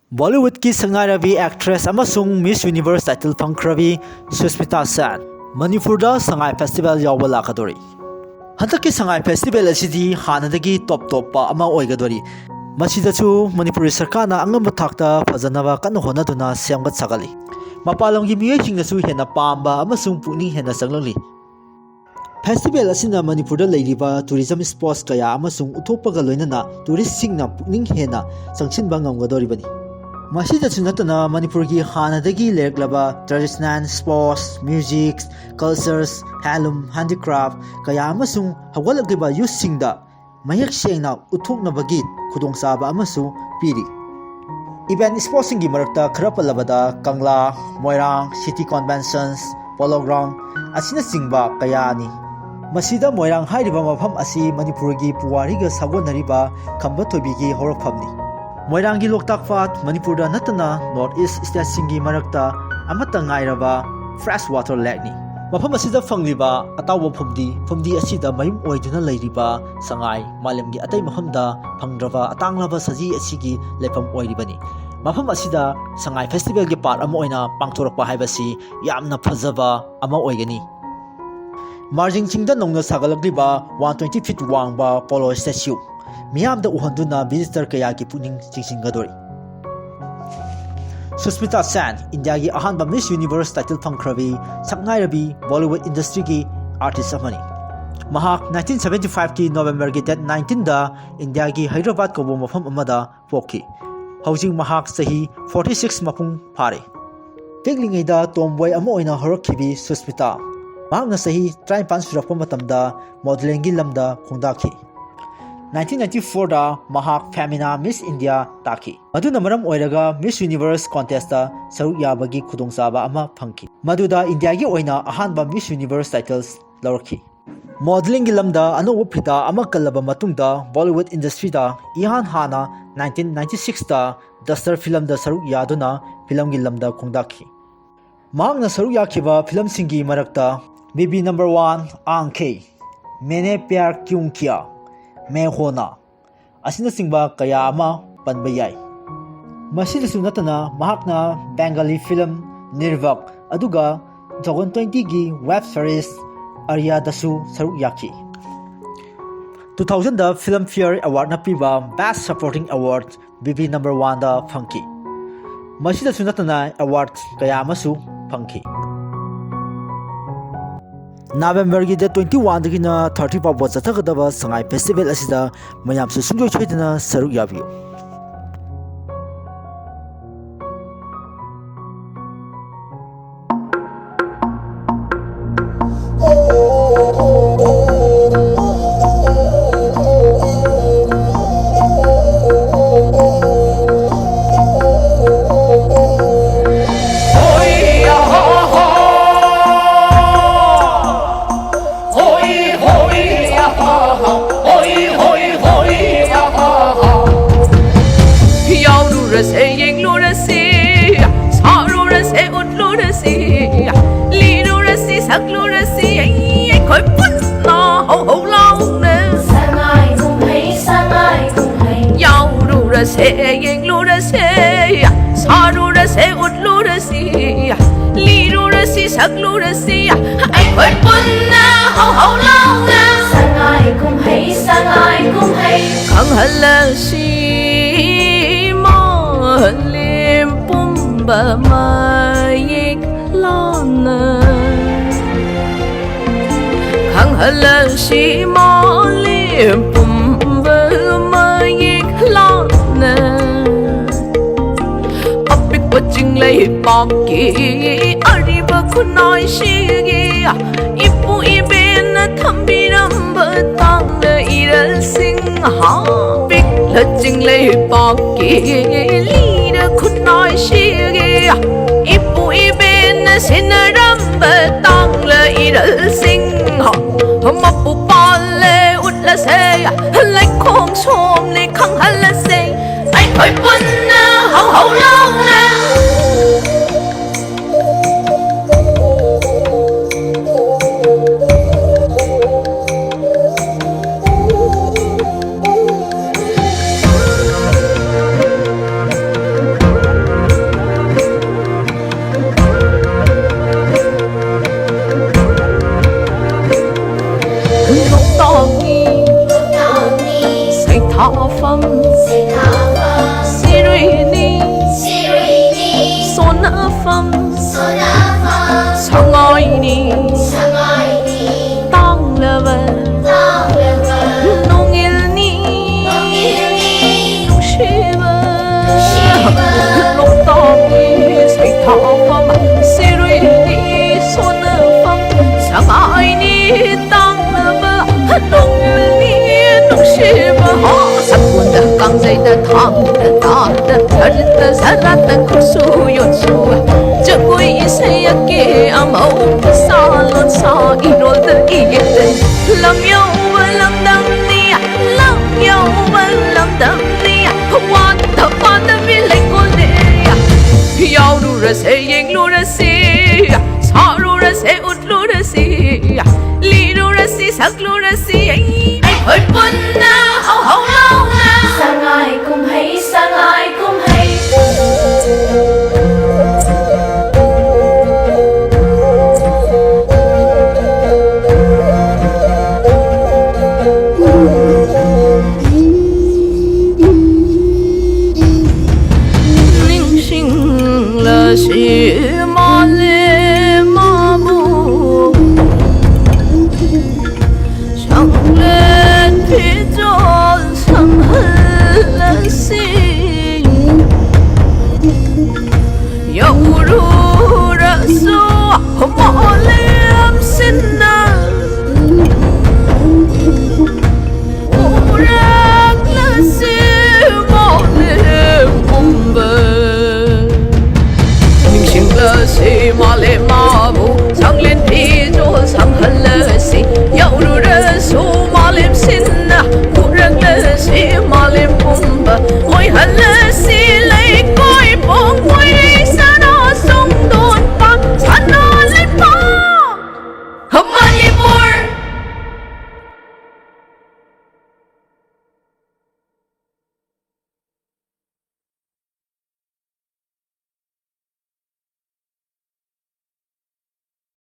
Bollywood ki sangairabi actress amasung Miss Universe title phangkhrabi Susmita Sen Manipur da Sangai Festival yaoba lakadouri. Hantaki Sangai Festival asidi hanadagi top pa ama oigadori. Masidachu Manipuri sarkarna angamba thakta fajanaba kanna honaduna semgat sagali. Mapalonggi miyojingnasu hena pamba amasung pukning hena sanglangli. Festival asina Manipur da leiriba tourism spots kaya amasung uthopaga loinana tourist singna pukning hena sangchinba ngamgadoribani. Masidachu natana Manipurgi hanadagi lereklaba traditional sports, music, cultures, handloom, handicraft kaya amasung hawalagiba youth singda mayak sengna uthoknabagi khudongchaba amasu piri. Event sports singi marakta khara palabada Kangla, Moirang, City Conventions, Polo Ground asina singba kaya ani. Masida Moirang hairiba mafam asi Manipurgi puwariga sagonariba khamba thobigi horafamni. Moirangi Loktak Fat Manipurda natana Northeast State singi marakta amata ngairaba freshwater lake ni. Mafam asida fangliba atawa phumdi asida mayum oiduna leiriba sangai malemgi atai mafamda phangdraba atanglaba saji asigi lefam oiribani. Mafam asida Sangai Festival gi part ama oina pangthorakpa haibasi yamna phajaba ama oigani. Marjing chingda nongna sagalagriba 120 feet wangba polo statue miyamda uhanduna visitor kaya ki puning chingsingadori. Susmita Sen India gi ahanba Miss Universe title phangkhrabi sakngairabi Bollywood industry gi artist amani. Mahak 1975 ki November gi date 19 da India gi Hyderabad ko mafam amada pokhi. Housing mahak sahi 46 mapung phare. Teklingaida tomboy ama oina horakhibi Susmita mahak na sahi 53 surakpa matamda modeling gi lamda khongdakhi. 1994 da mahak Femina Miss India taki. Maduna maram oiraga Miss Universe contest da saruk yabagi khudongchaba ama phangki. Maduda India gi oina ahanba Miss Universe titles lawrakhi. Modeling gi lamda anoba phita ama kallaba matungda Bollywood industry da ihan hana 1996 da Duster film da saruk yaduna film gi lamda khongdakhi. Mahak na saruk yakhiba film singi marakta Baby number 1 Aankhe Maine Pyar Kyun Kiya Main Hona asina singba kaya ama panba yai. Masidasu natana mahakna Bengali film Nirvak aduga 2020 gi web series Arya dasu saruk yaki. 2000 da Filmfare Award na piba Best Supporting Award BB number 1 da phangki. Masidasu natana award kaya amasu phangki. November gi date 21 dagi na 30 pa bot chathagdaba Sangai Festival asida mayamsu sungjoi choidana saruk yabiyo. Ariba kunai shigi ipu ibena thambiramba tangla iral singha big laching lay paki lira kunai shigi ipu ibena sinaramba tangla iral singha mapu pale utla say like kong som ne khang hala say ai khoi punna hau long na. phẩm sang ai ni tang leva nong il ni nong shiva nong tang ni say thao phẩm say rui ni son phẩm sang ai ni tang leva nong il ni nong shiva sắc quân đã căng dây đã thang đã ta đã thở đã ra ra đã khóc su yết suจะกุยเสียเกอมเอาสาลอนสาอีโรลต์อีเกตลำยาวลำดำนี่ลำยาวลำดำนี่วันตะวันตะวิเลกุเนียยาวดูระเสียยิงดูระเสียสาดูระเสียอุดดูระเสียลีดูระเสียสักดูระเสียไอ้เฮ้ยปุ่นนะเอาเล่านะสังไงกุมให้สังไงกุมให้心